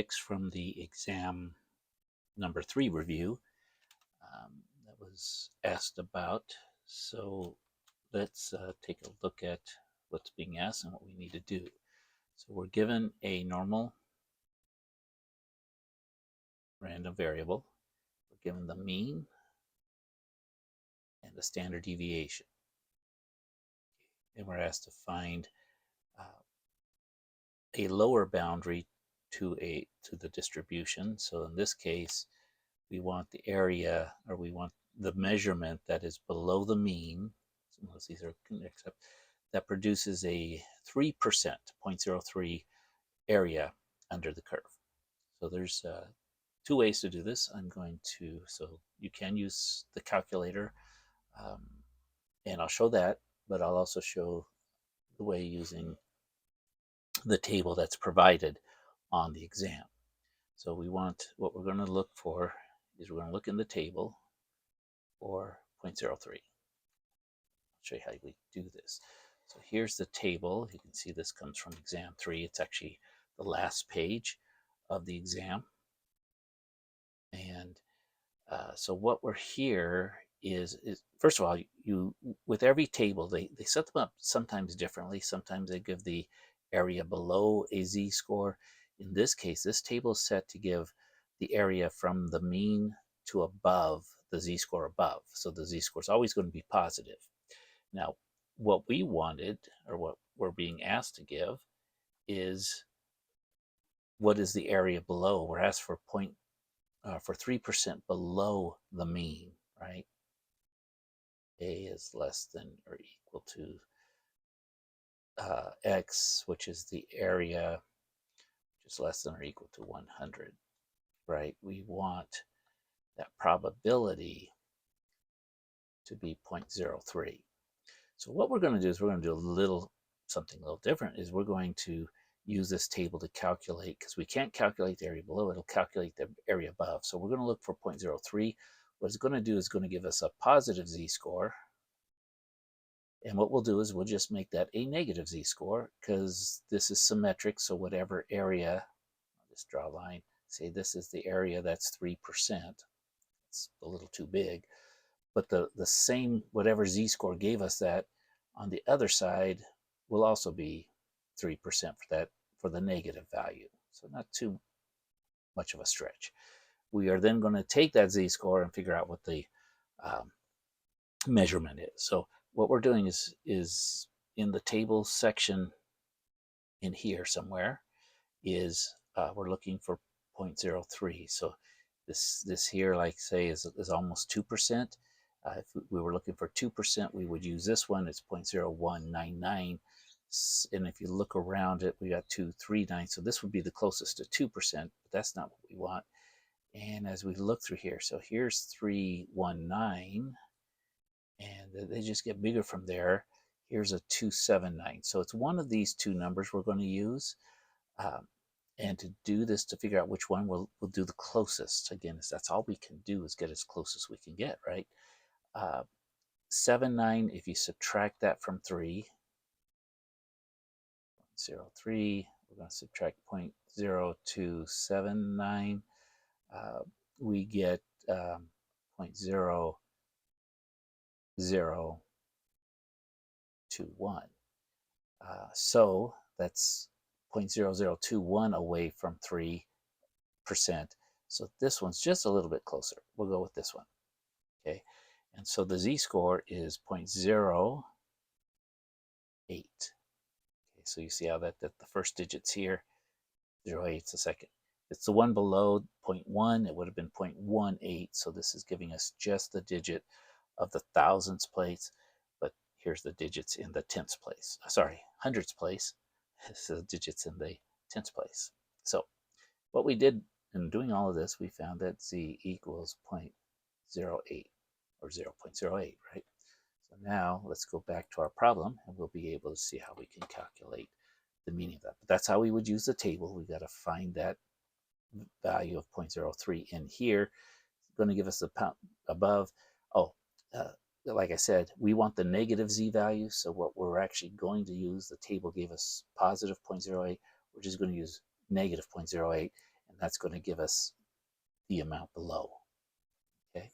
from the exam number 3 review that was asked about. So let's take a look at what's being asked and what we need to do. So we're given a normal random variable. We're given the mean and the standard deviation. And we're asked to find a lower boundary to the distribution. So in this case, we want the area, or we want the measurement that is below the mean. Unless these are except that produces a 3%, 0.03 area under the curve. So there's two ways to do this. So you can use the calculator, and I'll show that, but I'll also show the way using the table that's provided on the exam. So what we're going to look for is we're going to look in the table for 0.03. I'll show you how we do this. So here's the table. You can see this comes from exam 3. It's actually the last page of the exam. And so what we're here is first of all, you with every table, they set them up sometimes differently. Sometimes they give the area below a z-score. In this case, this table is set to give the area from the mean to above the z-score above. So the z-score is always going to be positive. Now, what we wanted, or what we're being asked to give, is what is the area below. We're asked for 3% below the mean, right? A is less than or equal to x, which is the area, which is less than or equal to 100, right? We want that probability to be 0.03. So what we're going to do is we're going to do something a little different. Is we're going to use this table to calculate, because we can't calculate the area below, it'll calculate the area above. So we're going to look for 0.03. What it's going to do is going to give us a positive z-score. And what we'll do is we'll just make that a negative z-score, because this is symmetric. So whatever area, I'll just draw a line, say this is the area that's 3%. It's a little too big. But the same, whatever z-score gave us that, on the other side will also be 3% for the negative value. So not too much of a stretch. We are then going to take that z-score and figure out what the measurement is. So what we're doing is in the table section in here somewhere is we're looking for 0.03. So this here, like say, is almost 2%. If we were looking for 2%, we would use this one. It's 0.0199. And if you look around it, we got 239. So this would be the closest to 2%, but that's not what we want. And as we look through here, so here's 319, and they just get bigger from there. Here's a 279. So it's one of these two numbers we're going to use. And to do this, to figure out which one we'll do the closest. Again, that's all we can do, is get as close as we can get, right? 79, if you subtract that from 3, 0.03, we're going to subtract 0.0279, we get 0.0021. So that's 0.0021 away from 3%. So this one's just a little bit closer. We'll go with this one. Okay, and so the z-score is 0.08. Okay, so you see how that the first digit's here, 0.08 is the second. It's the one below 0.1. It would have been 0.18. So this is giving us just the digit of the thousandths place, but here's the digits in the tenths place. Sorry, hundredths place. This is the digits in the tenths place. So what we did in doing all of this, we found that z equals 0.08 or 0.08, right? So now let's go back to our problem, and we'll be able to see how we can calculate the meaning of that. But that's how we would use the table. We've got to find that value of 0.03 in here. It's going to give us the above. Like I said, we want the negative z value. So what we're actually going to use, the table gave us positive 0.08. We're just going to use negative 0.08. and that's going to give us the amount below. Okay.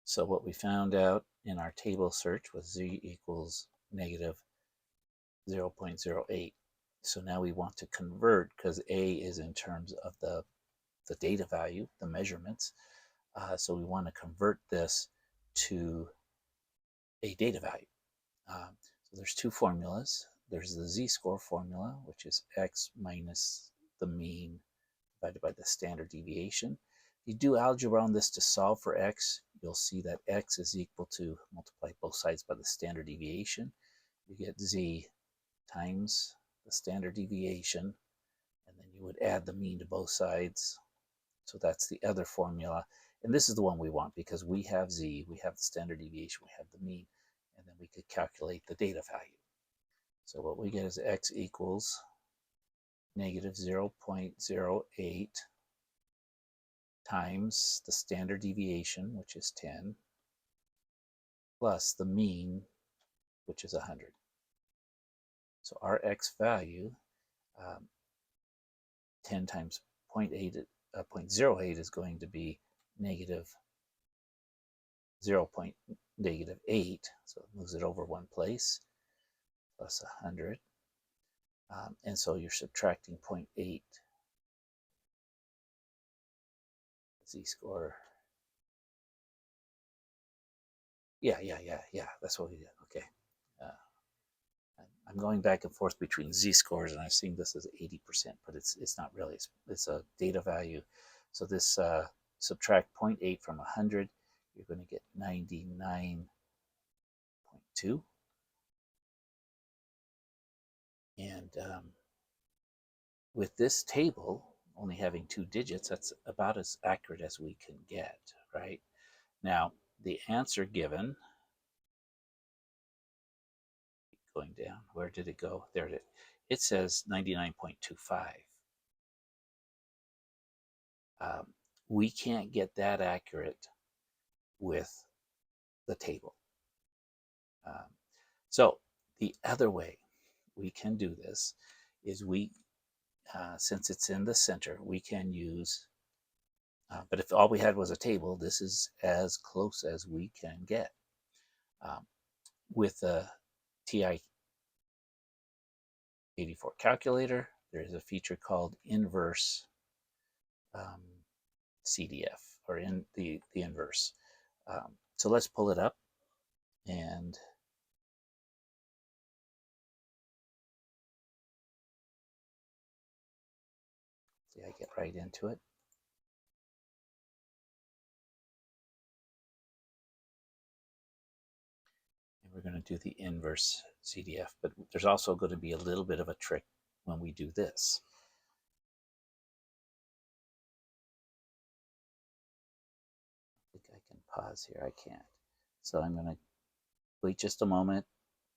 So what we found out in our table search was z equals negative 0.08. So now we want to convert, because a is in terms of the data value, the measurements. So we want to convert this to a data value. So there's two formulas. There's the z-score formula, which is x minus the mean divided by the standard deviation. If you do algebra on this to solve for x, you'll see that x is equal to, multiply both sides by the standard deviation. You get z times the standard deviation, and then you would add the mean to both sides. So that's the other formula. And this is the one we want because we have z, we have the standard deviation, we have the mean, and then we could calculate the data value. So what we get is x equals negative 0.08 times the standard deviation, which is 10, plus the mean, which is 100. So our x value, 10 times 0.08 is going to be negative 0.8, so it moves it over one place, plus 100. And so you're subtracting 0.8 z-score. Yeah, that's what we did. Okay. I'm going back and forth between z-scores, and I'm seeing this as 80%, but it's not really. It's a data value. So this subtract 0.8 from 100, you're going to get 99.2. And with this table only having 2 digits, that's about as accurate as we can get, right? Now, the answer given, going down, where did it go? There it is. It says 99.25. We can't get that accurate with the table. So the other way we can do this is since it's in the center, we can use, but if all we had was a table, this is as close as we can get. With the TI-84 calculator, there is a feature called inverse CDF, or in the inverse. So let's pull it up, and see, I get right into it. And we're going to do the inverse CDF, but there's also going to be a little bit of a trick when we do this. I think I can pause here. I can't. So I'm going to wait just a moment.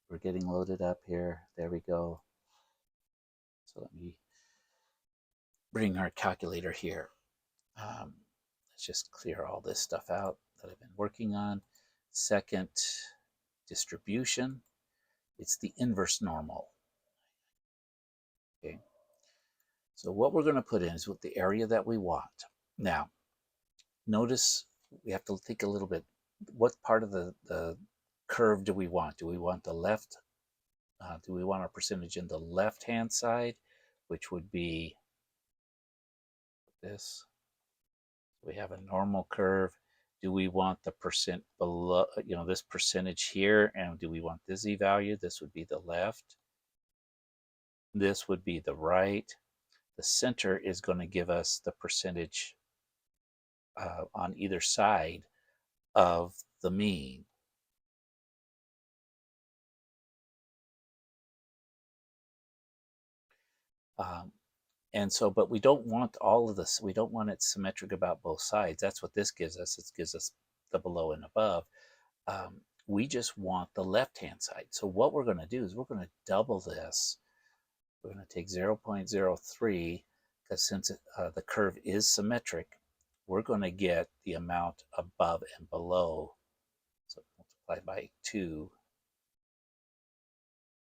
We're getting loaded up here. There we go. So let me bring our calculator here. Let's just clear all this stuff out that I've been working on. Second distribution, it's the inverse normal. Okay. So what we're going to put in is with the area that we want. Now, notice we have to think a little bit, what part of the curve do we want? Do we want the left? Do we want our percentage in the left-hand side, which would be this? We have a normal curve. Do we want the percent below, this percentage here? And do we want this z value? This would be the left. This would be the right. The center is going to give us the percentage on either side of the mean. And so, but we don't want all of this. We don't want it symmetric about both sides. That's what this gives us. It gives us the below and above. We just want the left-hand side. So what we're going to do is we're going to double this. We're going to take 0.03, because since the curve is symmetric, we're going to get the amount above and below. So multiply by 2,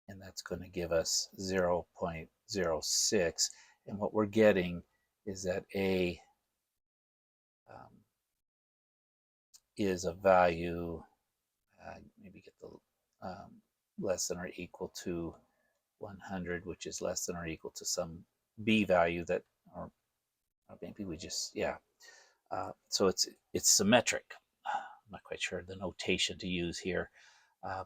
and that's going to give us 0.06. And what we're getting is that A is a value, maybe get the less than or equal to 100, which is less than or equal to some B value that, or maybe we just, yeah. So it's symmetric. I'm not quite sure the notation to use here,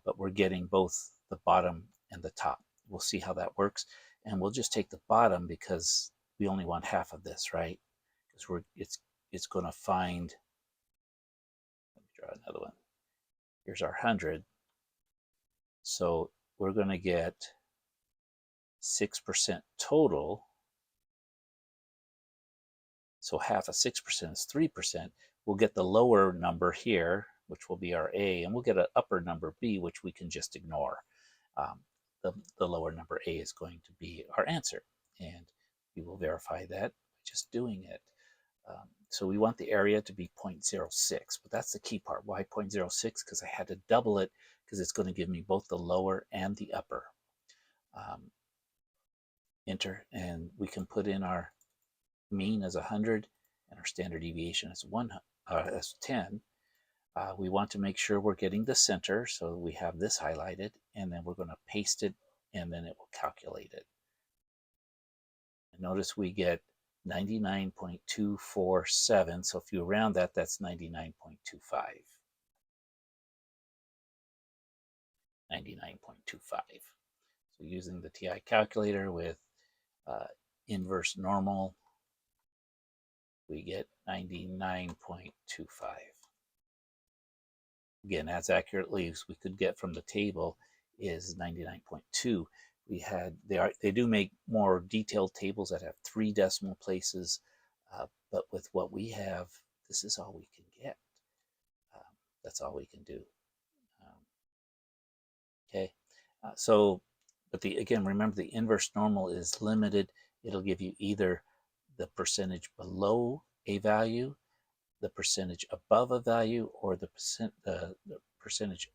but we're getting both the bottom and the top. We'll see how that works. And we'll just take the bottom because we only want half of this, right? Because it's going to find, let me draw another one. Here's our 100. So we're going to get 6% total. So half of 6% is 3%. We'll get the lower number here, which will be our A, and we'll get an upper number B, which we can just ignore. The lower number A is going to be our answer, and we will verify that by just doing it. So we want the area to be 0.06, but that's the key part. Why 0.06? Because I had to double it because it's going to give me both the lower and the upper. Enter, and we can put in our mean as 100 and our standard deviation as 10. We want to make sure we're getting the center, so we have this highlighted, and then we're going to paste it, and then it will calculate it. And notice we get 99.247, so if you round that, that's 99.25. 99.25. So using the TI calculator with inverse normal, we get 99.25. Again, as accurately as we could get from the table is 99.2. They do make more detailed tables that have 3 decimal places, but with what we have, this is all we can get. That's all we can do. Okay, but again, remember the inverse normal is limited. It'll give you either the percentage below a value, the percentage above a value, or the percentage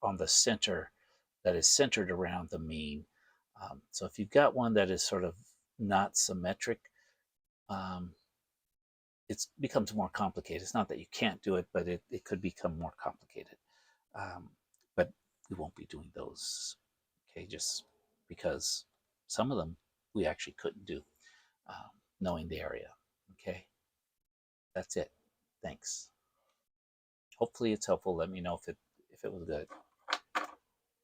on the center that is centered around the mean. So if you've got one that is sort of not symmetric, it becomes more complicated. It's not that you can't do it, but it could become more complicated. But we won't be doing those, okay, just because some of them we actually couldn't do, knowing the area. Okay, that's it. Thanks. Hopefully it's helpful. Let me know if it was good.